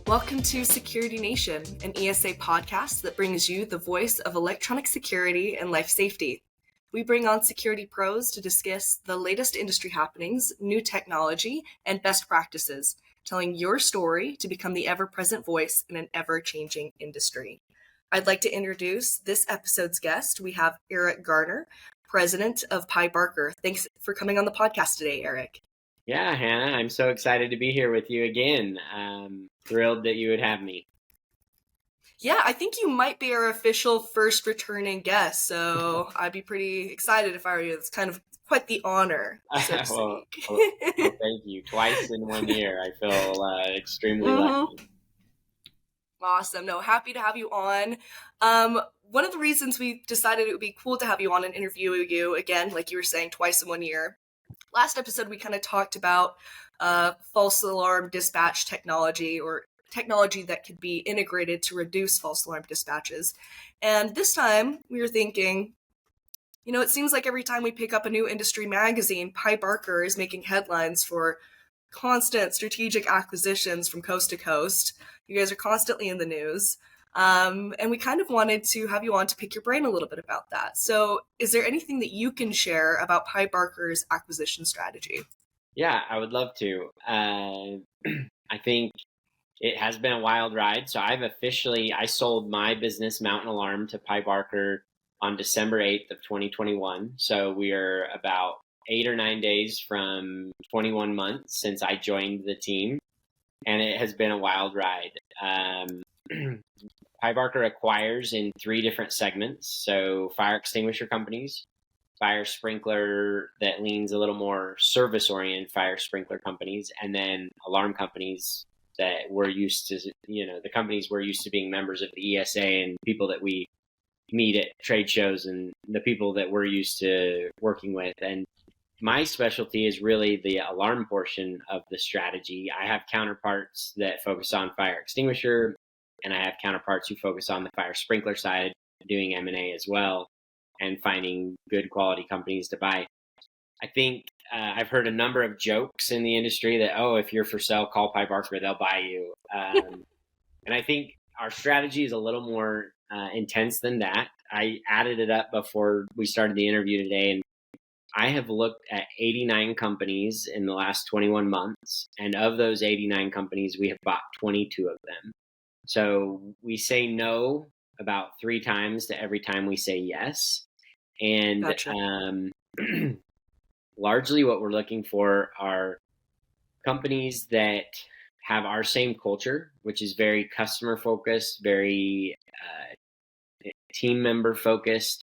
Welcome to Security Nation, an ESA podcast that brings you the voice of electronic security and life safety. We bring on security pros to discuss the latest industry happenings, new technology, and best practices, telling your story to become the ever-present voice in an ever-changing industry. I'd like to introduce this episode's guest. We have Eric Garner, president of Pye Barker. Thanks for coming on the podcast today, Eric. Yeah, Hannah, I'm so excited to be here with you again. Thrilled that you would have me. Yeah, I think you might be our official first returning guest, so I'd be pretty excited if I were you. It's kind of quite the honor, so to speak. Well, thank you. Twice in 1 year. I feel extremely lucky. Awesome. No, happy to have you on. One of the reasons we decided it would be cool to have you on and interview you, again, like you were saying, twice in 1 year. Last episode, we kind of talked about false alarm dispatch technology, or technology that could be integrated to reduce false alarm dispatches. And this time, we were thinking, it seems like every time we pick up a new industry magazine, Pye Barker is making headlines for constant strategic acquisitions from coast to coast. You guys are constantly in the news. And we kind of wanted to have you on to pick your brain a little bit about that. So is there anything that you can share about Pye Barker's acquisition strategy? Yeah, I would love to. I think it has been a wild ride. So I sold my business, Mountain Alarm, to Pye Barker on December 8th of 2021. So we are about 8 or 9 days from 21 months since I joined the team. And it has been a wild ride. Pye Barker acquires in 3 different segments. So fire extinguisher companies, fire sprinkler that leans a little more service-oriented fire sprinkler companies, and then alarm companies that we're used to, the companies we're used to being members of the ESA and people that we meet at trade shows and the people that we're used to working with. And my specialty is really the alarm portion of the strategy. I have counterparts that focus on fire extinguisher, and I have counterparts who focus on the fire sprinkler side, doing M&A as well, and finding good quality companies to buy. I think I've heard a number of jokes in the industry that, if you're for sale, call Pye Barker, they'll buy you. And I think our strategy is a little more intense than that. I added it up before we started the interview today, and I have looked at 89 companies in the last 21 months, and of those 89 companies, we have bought 22 of them. So we say no about 3 times to every time we say yes. And Gotcha. Largely what we're looking for are companies that have our same culture, which is very customer focused, very team member focused,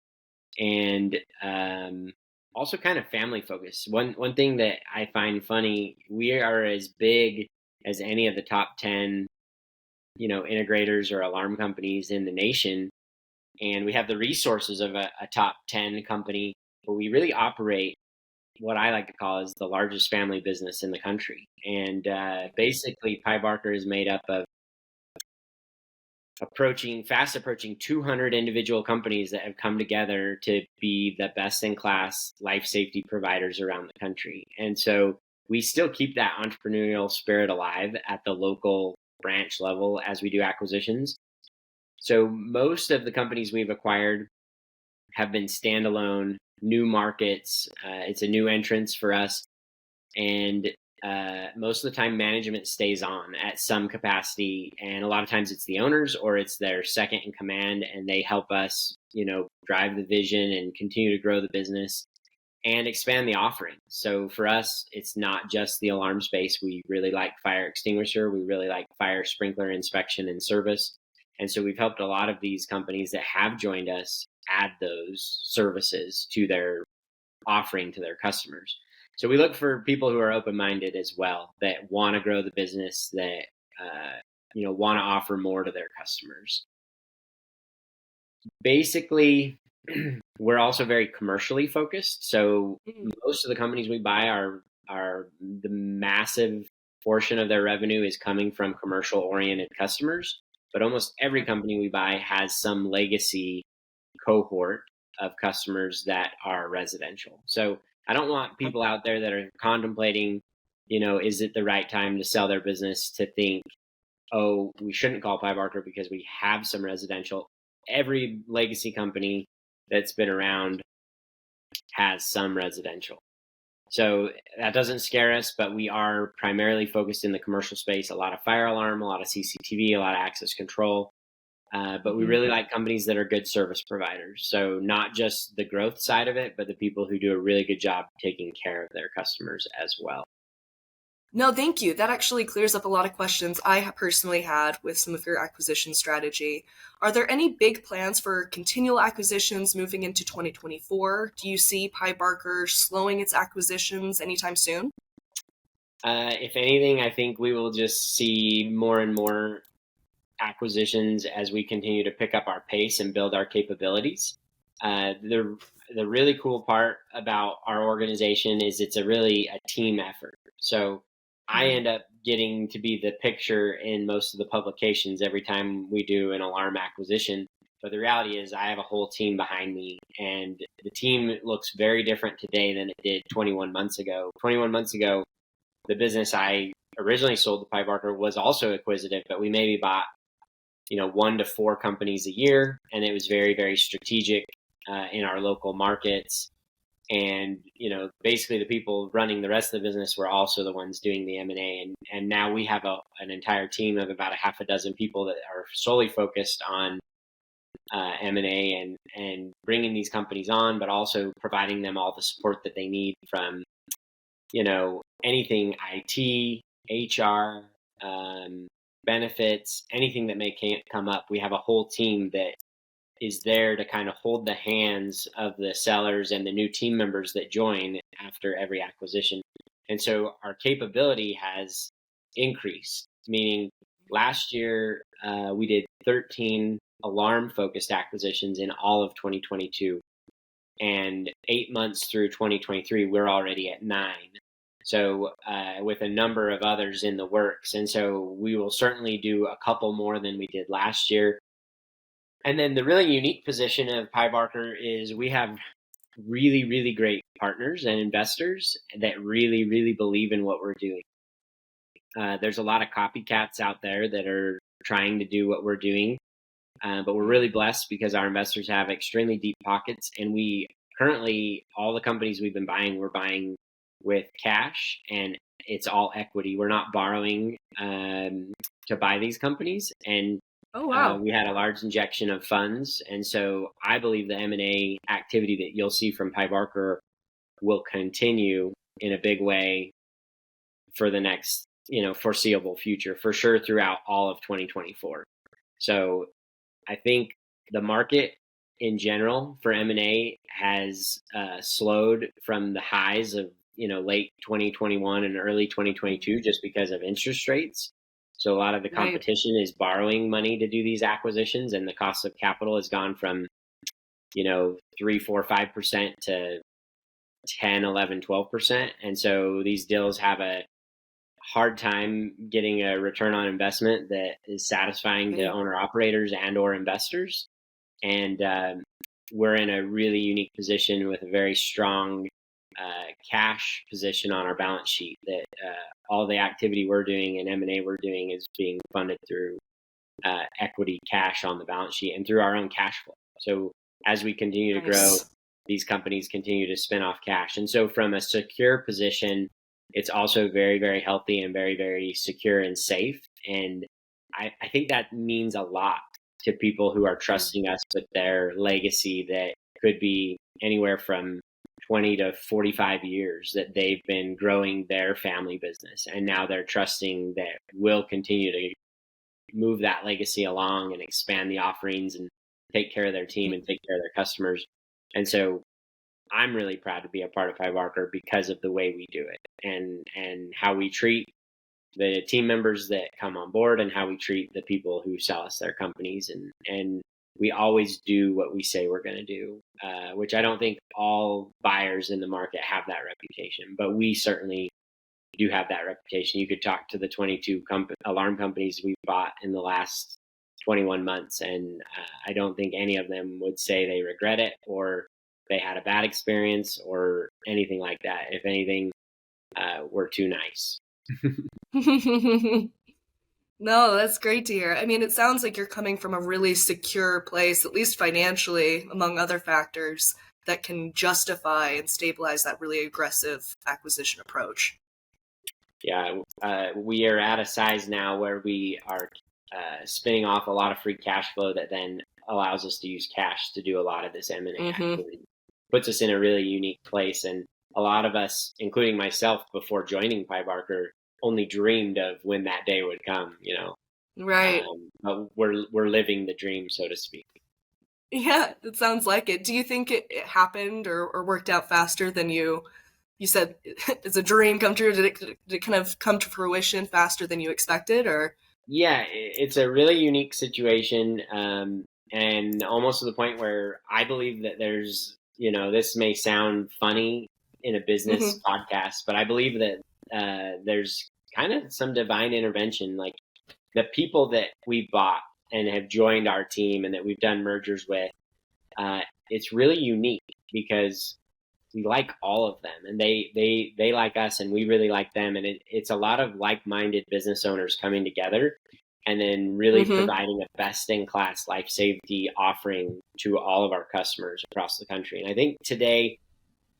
and also kind of family focused. One thing that I find funny, we are as big as any of the top 10 integrators or alarm companies in the nation, and we have the resources of a top 10 company, but we really operate what I like to call is the largest family business in the country. And basically Pye Barker is made up of fast approaching 200 individual companies that have come together to be the best in class life safety providers around the country. And so we still keep that entrepreneurial spirit alive at the local branch level as we do acquisitions. So most of the companies we've acquired have been standalone, new markets. It's a new entrance for us. And most of the time management stays on at some capacity. And a lot of times it's the owners or it's their second in command, and they help us, drive the vision and continue to grow the business and expand the offering. So for us, it's not just the alarm space. We really like fire extinguisher. We really like fire sprinkler inspection and service. And so we've helped a lot of these companies that have joined us add those services to their offering to their customers. So we look for people who are open-minded as well, that want to grow the business, that want to offer more to their customers. Basically, we're also very commercially focused. So most of the companies we buy are the massive portion of their revenue is coming from commercial-oriented customers. But almost every company we buy has some legacy cohort of customers that are residential. So I don't want people out there that are contemplating, is it the right time to sell their business to think, oh, we shouldn't call Pye Barker because we have some residential. Every legacy company that's been around has some residential. So that doesn't scare us, but we are primarily focused in the commercial space, a lot of fire alarm, a lot of CCTV, a lot of access control. But we really like companies that are good service providers. So not just the growth side of it, but the people who do a really good job taking care of their customers as well. No, thank you. That actually clears up a lot of questions I personally had with some of your acquisition strategy. Are there any big plans for continual acquisitions moving into 2024? Do you see Pye Barker slowing its acquisitions anytime soon? If anything, I think we will just see more and more acquisitions as we continue to pick up our pace and build our capabilities. The really cool part about our organization is it's really a team effort. So I end up getting to be the picture in most of the publications every time we do an alarm acquisition. But the reality is I have a whole team behind me, and the team looks very different today than it did 21 months ago. 21 months ago, the business I originally sold to Pye Barker was also acquisitive, but we maybe bought 1 to 4 companies a year, and it was very, very strategic in our local markets. And basically the people running the rest of the business were also the ones doing the M&A. And now we have an entire team of about a half a dozen people that are solely focused on M&A and bringing these companies on, but also providing them all the support that they need from anything IT, HR, benefits, anything that may come up. We have a whole team that is there to kind of hold the hands of the sellers and the new team members that join after every acquisition. And so our capability has increased, meaning last year we did 13 alarm focused acquisitions in all of 2022. And 8 months through 2023, we're already at 9. So with a number of others in the works. And so we will certainly do a couple more than we did last year. And then the really unique position of Pye Barker is we have really, really great partners and investors that really, really believe in what we're doing. There's a lot of copycats out there that are trying to do what we're doing. But we're really blessed because our investors have extremely deep pockets. And we currently, all the companies we've been buying, we're buying with cash, and it's all equity. We're not borrowing to buy these companies. And Oh, wow. we had a large injection of funds. And so I believe the M&A activity that you'll see from Pye Barker will continue in a big way for the next, foreseeable future, for sure throughout all of 2024. So I think the market in general for M&A has slowed from the highs of, late 2021 and early 2022 just because of interest rates. So a lot of the competition is borrowing money to do these acquisitions, and the cost of capital has gone from, 3, 4, 5% to 10, 11, 12%. And so these deals have a hard time getting a return on investment that is satisfying to owner operators and or investors. And we're in a really unique position with a very strong cash position on our balance sheet that all the activity we're doing and M&A we're doing is being funded through equity cash on the balance sheet and through our own cash flow. So as we continue to grow, these companies continue to spin off cash. And so from a secure position, it's also very, very healthy and very, very secure and safe. And I think that means a lot to people who are trusting us with their legacy that could be anywhere from 20 to 45 years that they've been growing their family business. And now they're trusting that we'll continue to move that legacy along and expand the offerings and take care of their team and take care of their customers. And so I'm really proud to be a part of Pye Barker because of the way we do it and how we treat the team members that come on board and how we treat the people who sell us their companies. And we always do what we say we're going to do, which I don't think all buyers in the market have that reputation, but we certainly do have that reputation. You could talk to the 22 alarm companies we've bought in the last 21 months, and I don't think any of them would say they regret it or they had a bad experience or anything like that. If anything, we're too nice. No, that's great to hear. I mean, it sounds like you're coming from a really secure place, at least financially, among other factors, that can justify and stabilize that really aggressive acquisition approach. Yeah, we are at a size now where we are spinning off a lot of free cash flow that then allows us to use cash to do a lot of this M&A Mm-hmm. activity. Puts us in a really unique place, and a lot of us, including myself, before joining Pye Barker, only dreamed of when that day would come. Right. But we're living the dream, so to speak. Yeah, it sounds like it. Do you think it happened or worked out faster than you said it's a dream come true? Did it kind of come to fruition faster than you expected or? Yeah, it's a really unique situation, and almost to the point where I believe that this may sound funny in a business Mhm. podcast, but I believe that there's kind of some divine intervention. Like the people that we bought and have joined our team and that we've done mergers with, uh, it's really unique because we like all of them, and they like us, and we really like them, and it's a lot of like-minded business owners coming together and then really Mhm. providing a best-in-class life safety offering to all of our customers across the country. And I think today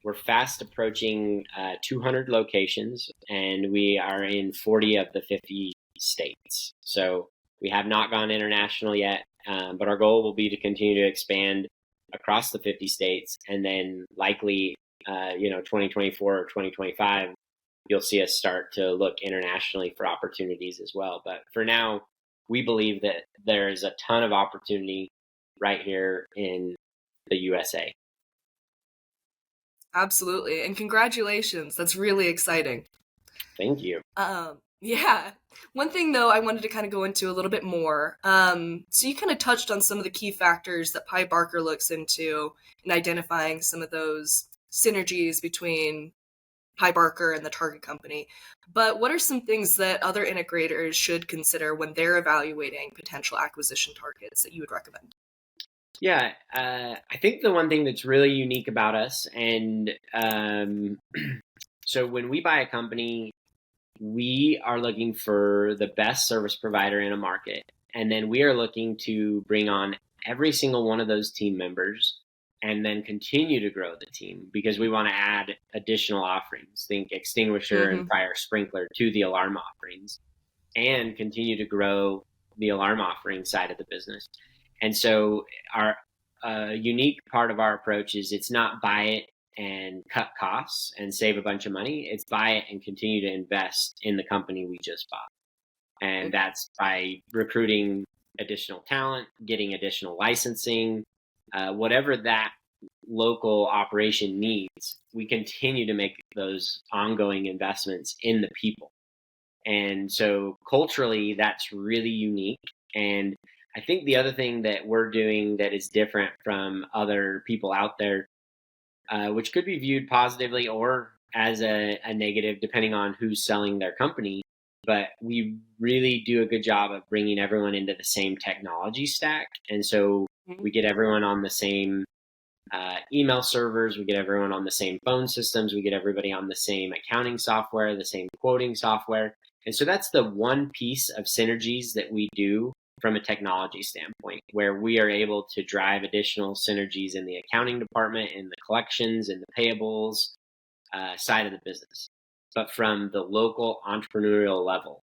we're fast approaching 200 locations, and we are in 40 of the 50 states. So we have not gone international yet, but our goal will be to continue to expand across the 50 states, and then likely, 2024 or 2025, you'll see us start to look internationally for opportunities as well. But for now, we believe that there is a ton of opportunity right here in the USA. Absolutely. And congratulations. That's really exciting. Thank you. Yeah. One thing though I wanted to kind of go into a little bit more. So you kind of touched on some of the key factors that Pye Barker looks into in identifying some of those synergies between Pye Barker and the target company. But what are some things that other integrators should consider when they're evaluating potential acquisition targets that you would recommend? Yeah, I think the one thing that's really unique about us, and so when we buy a company, we are looking for the best service provider in a market, and then we are looking to bring on every single one of those team members and then continue to grow the team because we want to add additional offerings. Think extinguisher and Mm-hmm. fire sprinkler to the alarm offerings and continue to grow the alarm offering side of the business. And so our unique part of our approach is it's not buy it and cut costs and save a bunch of money. It's buy it and continue to invest in the company we just bought. And that's by recruiting additional talent, getting additional licensing, whatever that local operation needs. We continue to make those ongoing investments in the people. And so culturally, that's really unique. And I think the other thing that we're doing that is different from other people out there, which could be viewed positively or as a negative, depending on who's selling their company, but we really do a good job of bringing everyone into the same technology stack. And so Mm-hmm. we get everyone on the same email servers, we get everyone on the same phone systems, we get everybody on the same accounting software, the same quoting software. And so that's the one piece of synergies that we do from a technology standpoint, where we are able to drive additional synergies in the accounting department, in the collections, in the payables side of the business. But from the local entrepreneurial level,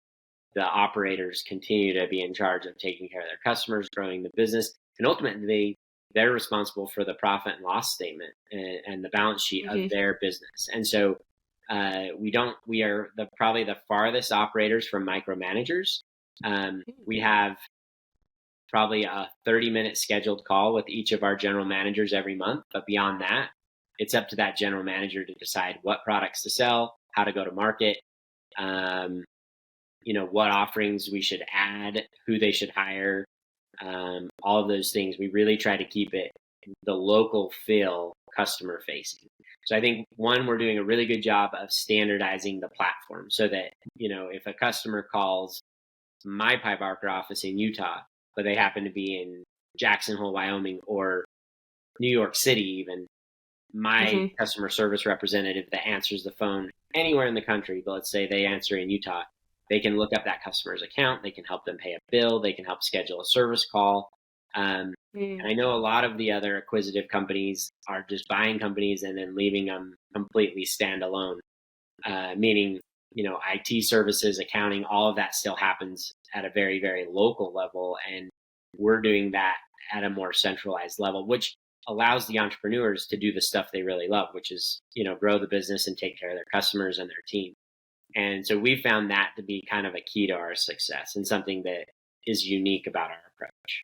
the operators continue to be in charge of taking care of their customers, growing the business, and ultimately they're responsible for the profit and loss statement and the balance sheet of Mm-hmm. their business. And so we are probably the farthest operators from micromanagers. We have probably a 30-minute scheduled call with each of our general managers every month. But beyond that, it's up to that general manager to decide what products to sell, how to go to market, um, what offerings we should add, who they should hire, all of those things. We really try to keep it the local feel customer facing. So I think one, we're doing a really good job of standardizing the platform so that, if a customer calls my Pye Barker office in Utah, but they happen to be in Jackson Hole, Wyoming, or New York City, even, my Mm-hmm. customer service representative that answers the phone anywhere in the country, but let's say they answer in Utah, they can look up that customer's account, they can help them pay a bill, they can help schedule a service call. And I know a lot of the other acquisitive companies are just buying companies and then leaving them completely standalone, meaning, IT services, accounting, all of that still happens at a very, very local level. And we're doing that at a more centralized level, which allows the entrepreneurs to do the stuff they really love, which is, grow the business and take care of their customers and their team. And so we found that to be kind of a key to our success and something that is unique about our approach.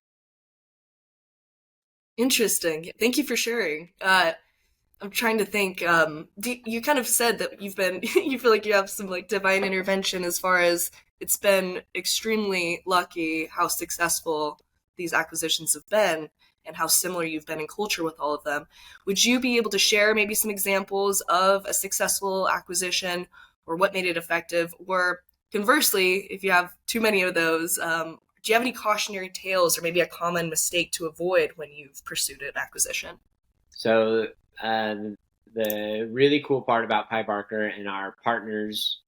Interesting. Thank you for sharing. I'm trying to think. You kind of said that you've been, you feel like you have some like divine intervention as far as it's been extremely lucky how successful these acquisitions have been and how similar you've been in culture with all of them. Would you be able to share maybe some examples of a successful acquisition or what made it effective? Or conversely, if you have too many of those, do you have any cautionary tales or maybe a common mistake to avoid when you've pursued an acquisition? So the really cool part about Pye Barker and our partners,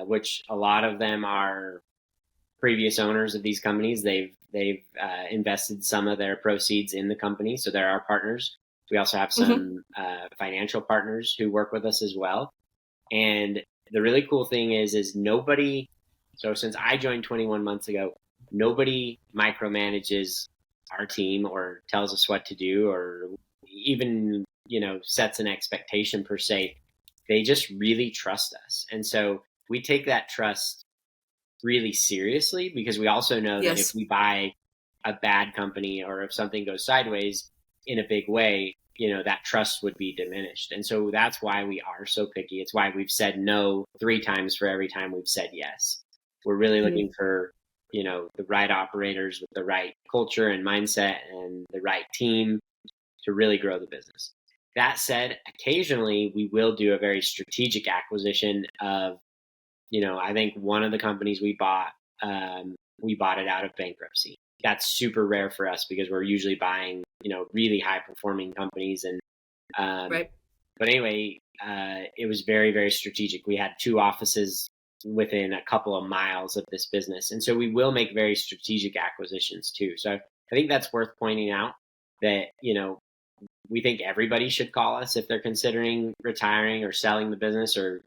which a lot of them are previous owners of these companies, they've invested some of their proceeds in the company, so they're our partners. We also have some financial partners who work with us as well. And the really cool thing is nobody. So since I joined 21 months ago, nobody micromanages our team or tells us what to do or even sets an expectation per se. They just really trust us, and so we take that trust really seriously because we also know that if we buy a bad company or if something goes sideways in a big way, that trust would be diminished. And so that's why we are so picky. It's why we've said no 3 times for every time we've said yes. We're really looking for the right operators with the right culture and mindset and the right team to really grow the business. That said, occasionally we will do a very strategic acquisition of, I think one of the companies we bought it out of bankruptcy. That's super rare for us because we're usually buying, really high performing companies. And, Right. But anyway, it was very, very strategic. We had 2 offices within a couple of miles of this business. And so we will make very strategic acquisitions too. So I think that's worth pointing out that, we think everybody should call us if they're considering retiring or selling the business or,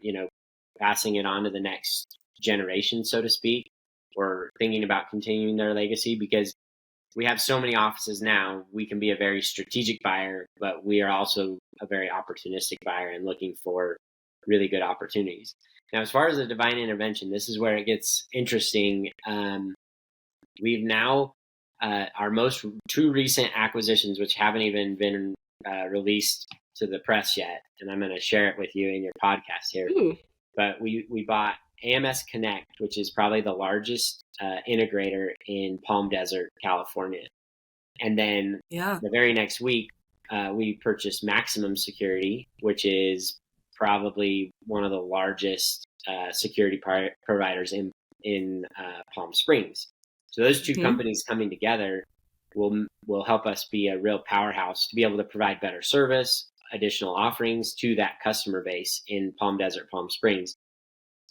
passing it on to the next generation, so to speak, or thinking about continuing their legacy, because we have so many offices now. We can be a very strategic buyer, but we are also a very opportunistic buyer and looking for really good opportunities. Now, as far as the divine intervention, this is where it gets interesting. We've now, our most 2 recent acquisitions, which haven't even been released to the press yet, and I'm going to share it with you in your podcast here. Ooh. But we bought AMS Connect, which is probably the largest integrator in Palm Desert, California. And then the very next week, we purchased Maximum Security, which is probably one of the largest security providers in Palm Springs. So those 2 companies coming together will help us be a real powerhouse to be able to provide better service, additional offerings to that customer base in Palm Desert, Palm Springs.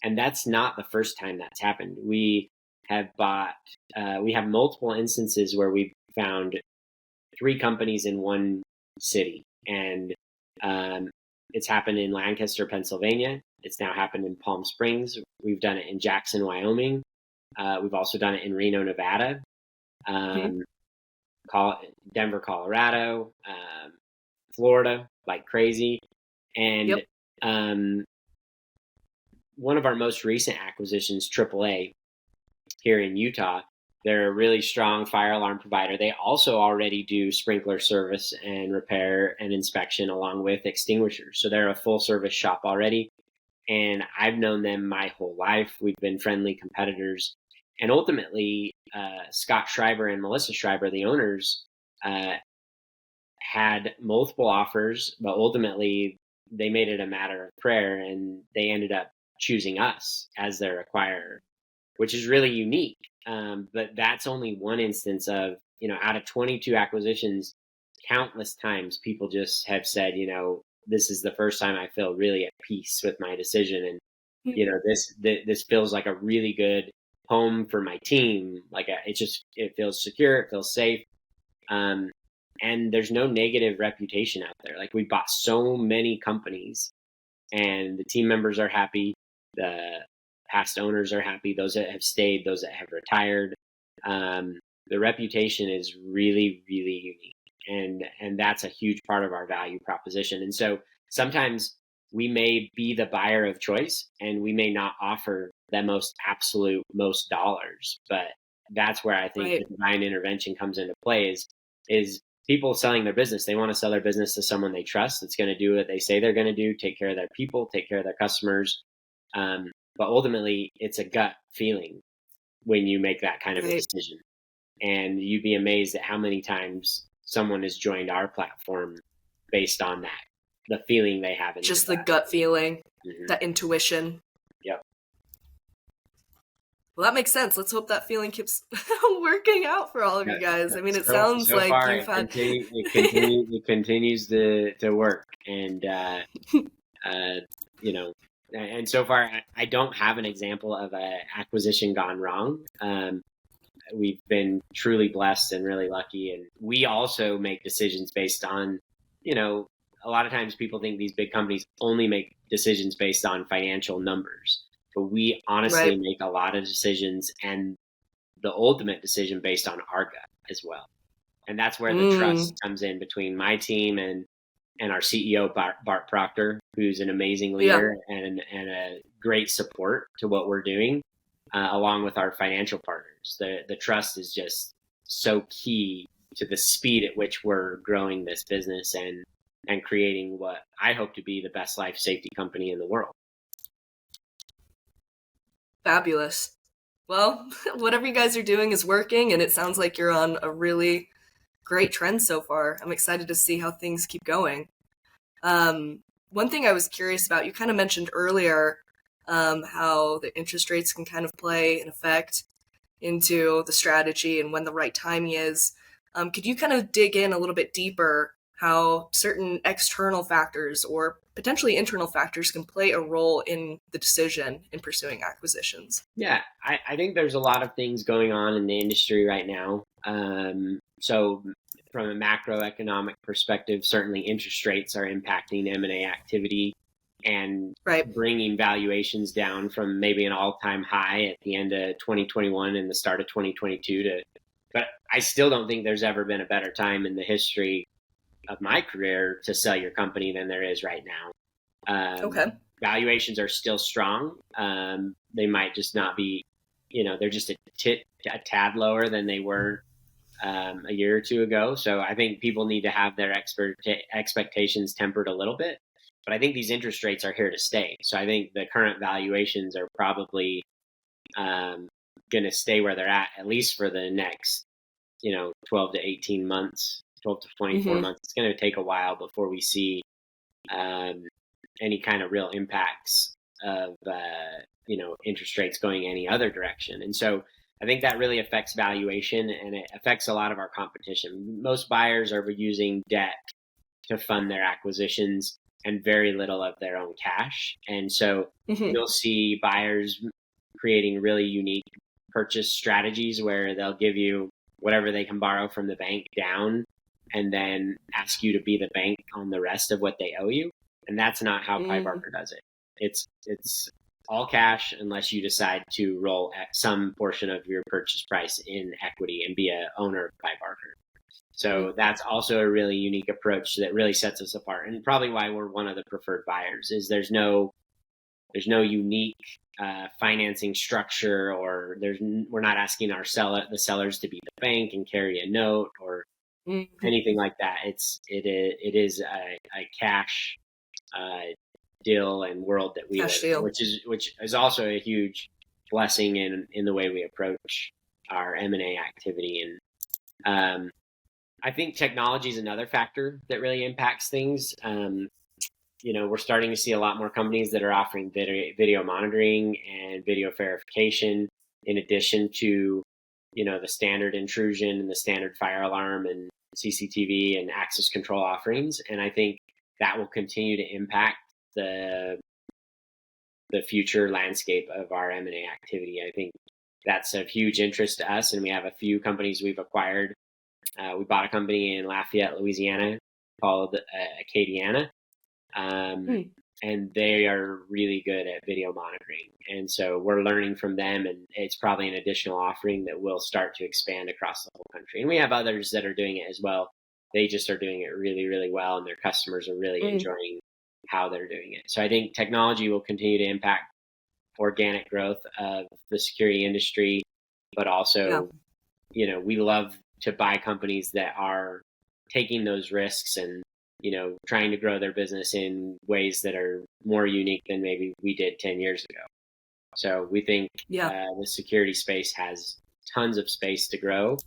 And that's not the first time that's happened. We have multiple instances where we've found 3 companies in one city. And it's happened in Lancaster, Pennsylvania. It's now happened in Palm Springs. We've done it in Jackson, Wyoming. We've also done it in Reno, Nevada, Denver, Colorado, Florida, like crazy. And one of our most recent acquisitions, AAA, here in Utah, they're a really strong fire alarm provider. They also already do sprinkler service and repair and inspection along with extinguishers. So they're a full service shop already. And I've known them my whole life. We've been friendly competitors. And ultimately, Scott Schreiber and Melissa Schreiber, the owners, had multiple offers, but ultimately they made it a matter of prayer and they ended up choosing us as their acquirer, which is really unique. But that's only one instance of, out of 22 acquisitions, countless times people just have said, this is the first time I feel really at peace with my decision. And this feels like a really good home for my team. Like it feels secure, it feels safe. And there's no negative reputation out there. Like we bought so many companies and the team members are happy. The past owners are happy. Those that have stayed, those that have retired. The reputation is really, really unique. And that's a huge part of our value proposition. And so sometimes we may be the buyer of choice and we may not offer the most dollars, but that's where I think the Right. divine intervention comes into play is people selling their business. They want to sell their business to someone they trust that's going to do what they say they're going to do, take care of their people, take care of their customers. But ultimately, it's a gut feeling when you make that kind of a Right. decision. And you'd be amazed at how many times someone has joined our platform based on that, the feeling they have in their Just the gut. gut feeling, Mm-hmm. that intuition. Yep. Well, that makes sense. Let's hope that feeling keeps working out for all of Yeah. you guys. I mean, it So sounds so like far, you've had. it continues to work, and uh, you know, and so far, I don't have an example of a acquisition gone wrong. We've been truly blessed and really lucky, and we also make decisions based on, a lot of times people think these big companies only make decisions based on financial numbers, but we honestly Right. make a lot of decisions and the ultimate decision based on our gut as well. And that's where the trust Mm. comes in between my team and our CEO Bart Proctor, who's an amazing Yeah. leader and a great support to what we're doing, along with our financial partners. The trust is just so key to the speed at which we're growing this business and creating what I hope to be the best life safety company in the world. Fabulous. Well, whatever you guys are doing is working, and it sounds like you're on a really great trend so far. I'm excited to see how things keep going. One thing I was curious about, you kind of mentioned earlier how the interest rates can kind of play an effect into the strategy and when the right timing is. Could you kind of dig in a little bit deeper how certain external factors or potentially internal factors can play a role in the decision in pursuing acquisitions? Yeah, I think there's a lot of things going on in the industry right now. So from a macroeconomic perspective, certainly interest rates are impacting M&A activity and Right. bringing valuations down from maybe an all-time high at the end of 2021 and the start of 2022 but I still don't think there's ever been a better time in the history of my career to sell your company than there is right now. Okay. Valuations are still strong. They might just not be, they're just a tad lower than they were a year or two ago. So I think people need to have their expectations tempered a little bit. But I think these interest rates are here to stay. So I think the current valuations are probably going to stay where they're at least for the next, 12 to 18 months, 12 to 24 Mm-hmm. months. It's going to take a while before we see any kind of real impacts of interest rates going any other direction. And so I think that really affects valuation and it affects a lot of our competition. Most buyers are using debt to fund their acquisitions and very little of their own cash. And so Mm-hmm. you'll see buyers creating really unique purchase strategies where they'll give you whatever they can borrow from the bank down and then ask you to be the bank on the rest of what they owe you. And that's not how Pye Mm. Barker does it. It's all cash unless you decide to roll at some portion of your purchase price in equity and be a owner of Pye Barker. So that's also a really unique approach that really sets us apart, and probably why we're one of the preferred buyers. Is there's no unique financing structure, or we're not asking the sellers to be the bank and carry a note or Mm-hmm. anything like that. It is a cash deal and world that we Cash live in, deal. which is also a huge blessing in the way we approach our M&A activity. And I think technology is another factor that really impacts things. We're starting to see a lot more companies that are offering video monitoring and video verification in addition to, the standard intrusion and the standard fire alarm and CCTV and access control offerings. And I think that will continue to impact the the future landscape of our M&A activity. I think that's of huge interest to us, and we have a few companies we've acquired. We bought a company in Lafayette, Louisiana called Acadiana, and they are really good at video monitoring. And so we're learning from them, and it's probably an additional offering that will start to expand across the whole country. And we have others that are doing it as well. They just are doing it really, really well, and their customers are really enjoying how they're doing it. So I think technology will continue to impact organic growth of the security industry, but also, we love to buy companies that are taking those risks and, trying to grow their business in ways that are more unique than maybe we did 10 years ago. So we think the security space has tons of space to grow,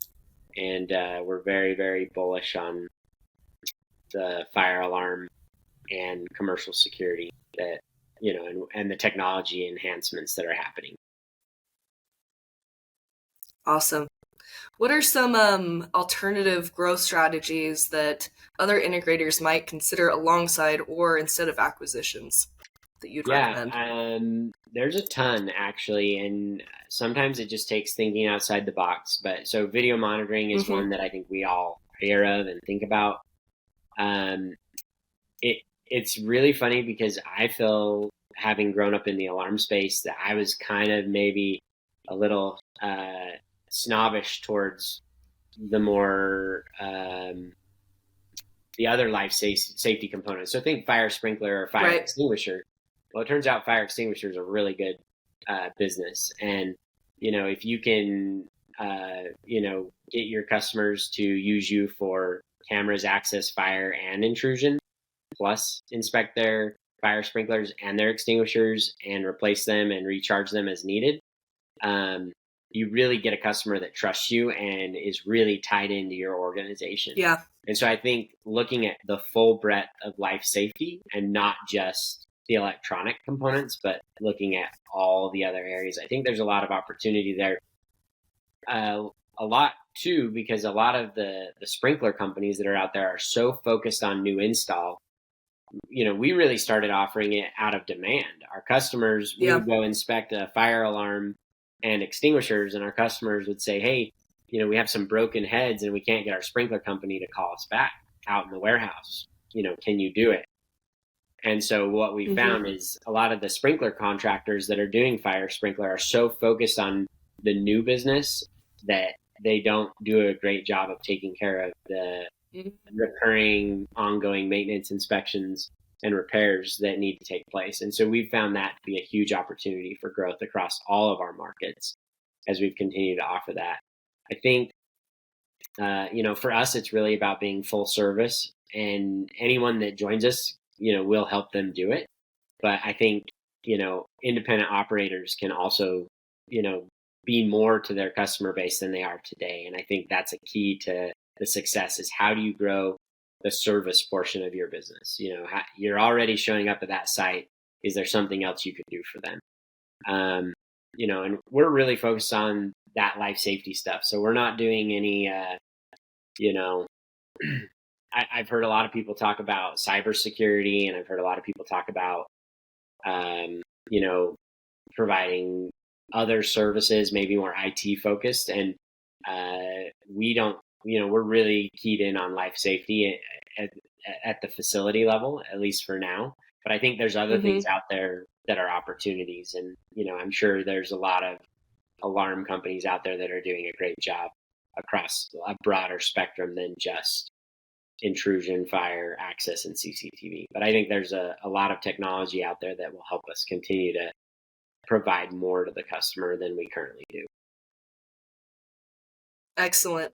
and we're very, very bullish on the fire alarm and commercial security that, and the technology enhancements that are happening. Awesome. What are some alternative growth strategies that other integrators might consider alongside or instead of acquisitions that you'd recommend? There's a ton, actually, and sometimes it just takes thinking outside the box. But so video monitoring is one that I think we all hear of and think about. It's really funny because I feel, having grown up in the alarm space, that I was kind of maybe a little snobbish towards the more the other life safety components. So think fire sprinkler or fire extinguisher. Well, it turns out fire extinguishers are really good business, and if you can get your customers to use you for cameras, access, fire, and intrusion, plus inspect their fire sprinklers and their extinguishers and replace them and recharge them as needed, you really get a customer that trusts you and is really tied into your organization. Yeah. And so I think looking at the full breadth of life safety and not just the electronic components, but looking at all the other areas, I think there's a lot of opportunity there. A lot too, because a lot of the sprinkler companies that are out there are so focused on new install. We really started offering it out of demand. Our customers would go inspect a fire alarm and extinguishers, and our customers would say, hey, we have some broken heads and we can't get our sprinkler company to call us back out in the warehouse. Can you do it? And so what we found is a lot of the sprinkler contractors that are doing fire sprinkler are so focused on the new business that they don't do a great job of taking care of the recurring, ongoing maintenance, inspections, and repairs that need to take place. And so we've found that to be a huge opportunity for growth across all of our markets as we've continued to offer that. I think, for us, it's really about being full service, and anyone that joins us, we'll help them do it. But I think, independent operators can also, be more to their customer base than they are today. And I think that's a key to the success, is how do you grow the service portion of your business? You're already showing up at that site. Is there something else you could do for them? And we're really focused on that life safety stuff. So we're not doing any, I've heard a lot of people talk about cybersecurity, and I've heard a lot of people talk about, providing other services, maybe more IT focused. And we don't, we're really keyed in on life safety at the facility level, at least for now. But I think there's other things out there that are opportunities. And, I'm sure there's a lot of alarm companies out there that are doing a great job across a broader spectrum than just intrusion, fire, access, and CCTV. But I think there's a lot of technology out there that will help us continue to provide more to the customer than we currently do. Excellent.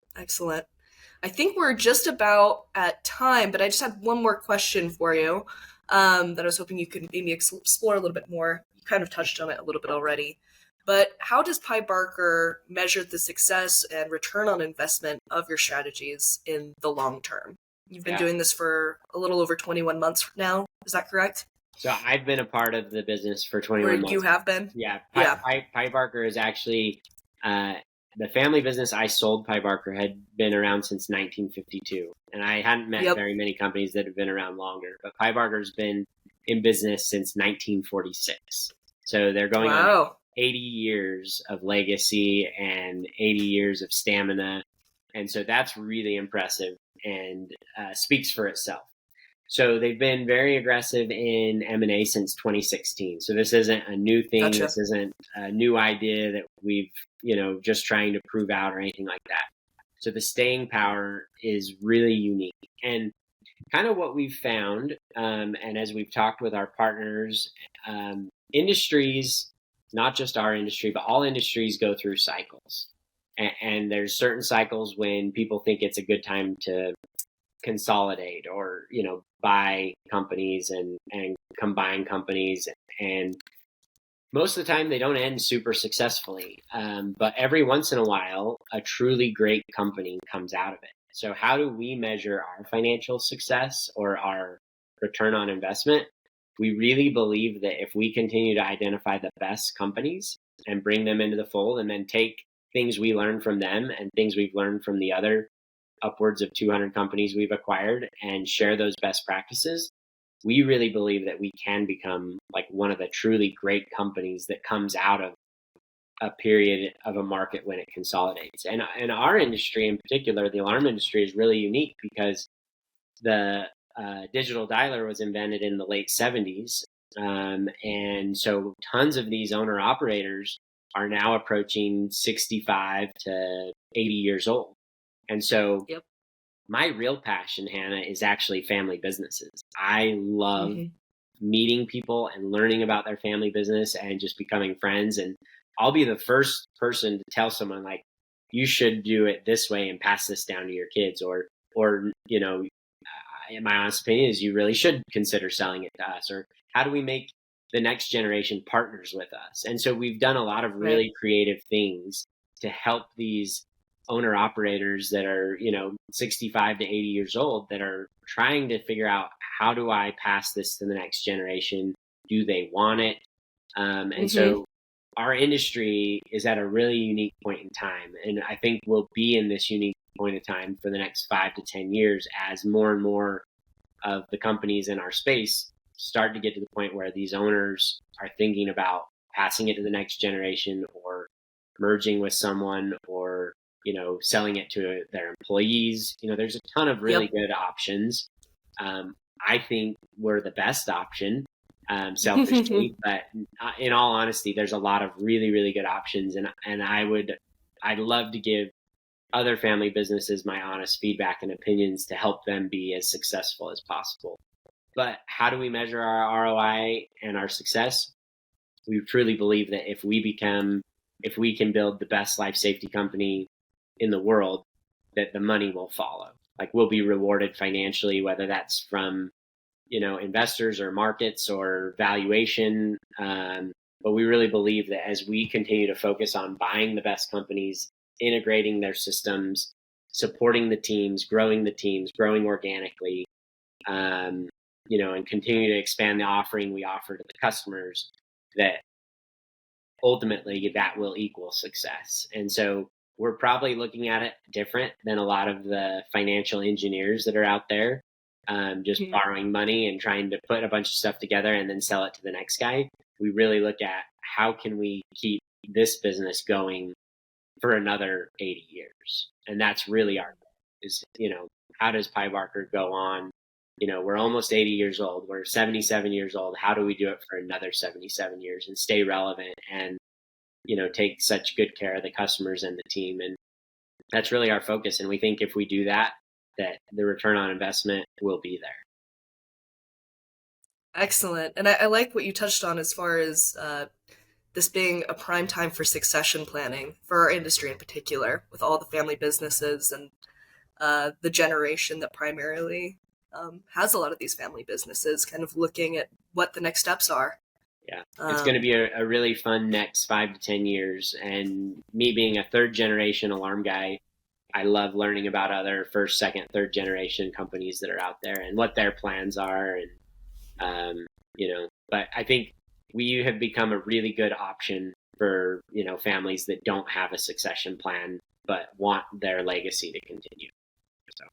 I think we're just about at time, but I just had one more question for you that I was hoping you could maybe explore a little bit more. You kind of touched on it a little bit already. But how does Pye Barker measure the success and return on investment of your strategies in the long term? You've been doing this for a little over 21 months now. Is that correct? So I've been a part of the business for 21 months. You have been? Yeah. Pye Barker is actually, the family business I sold Pye Barker had been around since 1952. And I hadn't met very many companies that have been around longer. But Pye Barker's been in business since 1946. So they're going on Wow. 80 years of legacy and 80 years of stamina. And so that's really impressive and speaks for itself. So they've been very aggressive in M&A since 2016. So this isn't a new thing. Gotcha. This isn't a new idea that we've, just trying to prove out or anything like that. So the staying power is really unique. And kind of what we've found, and as we've talked with our partners, industries, not just our industry, but all industries go through cycles. And there's certain cycles when people think it's a good time to consolidate or, buy companies and combine companies. And most of the time they don't end super successfully. But every once in a while, a truly great company comes out of it. So how do we measure our financial success or our return on investment? We really believe that if we continue to identify the best companies and bring them into the fold and then take things we learn from them and things we've learned from the other upwards of 200 companies we've acquired and share those best practices, we really believe that we can become like one of the truly great companies that comes out of a period of a market when it consolidates. And our industry in particular, the alarm industry, is really unique because the digital dialer was invented in the late 70s. And so tons of these owner operators are now approaching 65 to 80 years old. And so Yep. my real passion, Hannah, is actually family businesses. I love Hmm. meeting people and learning about their family business and just becoming friends. And I'll be the first person to tell someone like, you should do it this way and pass this down to your kids, or, in my honest opinion is you really should consider selling it to us, or how do we make the next generation partners with us? And so we've done a lot of Right. really creative things to help these owner operators that are 65 to 80 years old that are trying to figure out, how do I pass this to the next generation? Do they want it? And Hmm. so our industry is at a really unique point in time, and I think we'll be in this unique point of time for the next 5 to 10 years as more and more of the companies in our space start to get to the point where these owners are thinking about passing it to the next generation or merging with someone, or selling it to their employees. There's a ton of really Yep. good options. I think we're the best option, selfishly, but in all honesty, there's a lot of really, really good options, and I'd love to give other family businesses my honest feedback and opinions to help them be as successful as possible. But how do we measure our ROI and our success? We truly believe that if we can build the best life safety company in the world, that the money will follow. Like, we'll be rewarded financially, whether that's from investors or markets or valuation. But we really believe that as we continue to focus on buying the best companies, integrating their systems, supporting the teams, growing organically, and continue to expand the offering we offer to the customers, that ultimately that will equal success. And so we're probably looking at it different than a lot of the financial engineers that are out there, just borrowing money and trying to put a bunch of stuff together and then sell it to the next guy. We really look at, how can we keep this business going for another 80 years? And that's really our goal, is, how does Pye Barker go on? We're almost 80 years old. We're 77 years old. How do we do it for another 77 years and stay relevant and, take such good care of the customers and the team? And that's really our focus. And we think if we do that, that the return on investment will be there. Excellent. And I like what you touched on as far as this being a prime time for succession planning for our industry in particular, with all the family businesses and the generation that primarily has a lot of these family businesses, kind of looking at what the next steps are. Yeah, it's going to be a really fun next 5 to 10 years. And me being a third generation alarm guy, I love learning about other first, second, third generation companies that are out there and what their plans are. And, but I think we have become a really good option for, families that don't have a succession plan, but want their legacy to continue. So,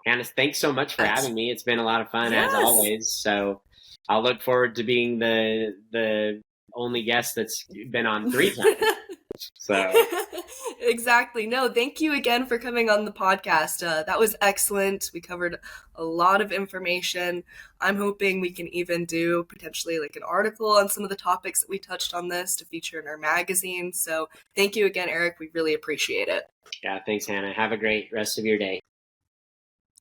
Hannah, thanks so much for having me. It's been a lot of fun, as Yes. always. So I'll look forward to being the only guest that's been on 3 times. So exactly. No, thank you again for coming on the podcast. That was excellent. We covered a lot of information. I'm hoping we can even do potentially like an article on some of the topics that we touched on this to feature in our magazine. So thank you again, Eric. We really appreciate it. yeah, thanks, Hannah. Have a great rest of your day.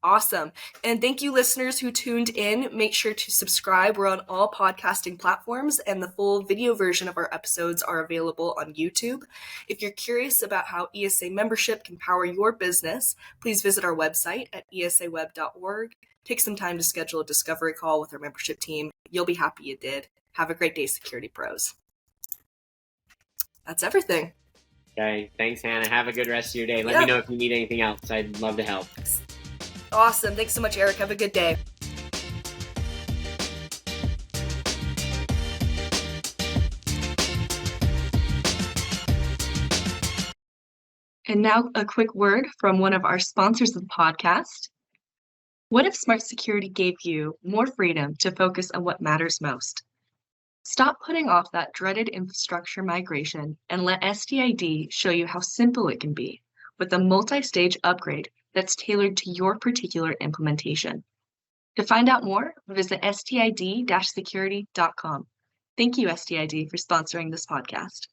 Awesome. And thank you, listeners who tuned in. Make sure to subscribe. We're on all podcasting platforms, and the full video version of our episodes are available on YouTube. If you're curious about how ESA membership can power your business, please visit our website at esaweb.org. Take some time to schedule a discovery call with our membership team. You'll be happy you did. Have a great day, Security Pros. That's everything. Okay. Thanks, Hannah. Have a good rest of your day. Let me know if you need anything else. I'd love to help. Awesome. Thanks so much, Eric. Have a good day. And now a quick word from one of our sponsors of the podcast. What if smart security gave you more freedom to focus on what matters most? Stop putting off that dreaded infrastructure migration and let STID show you how simple it can be with a multi-stage upgrade that's tailored to your particular implementation. To find out more, visit stid-security.com. Thank you, STID, for sponsoring this podcast.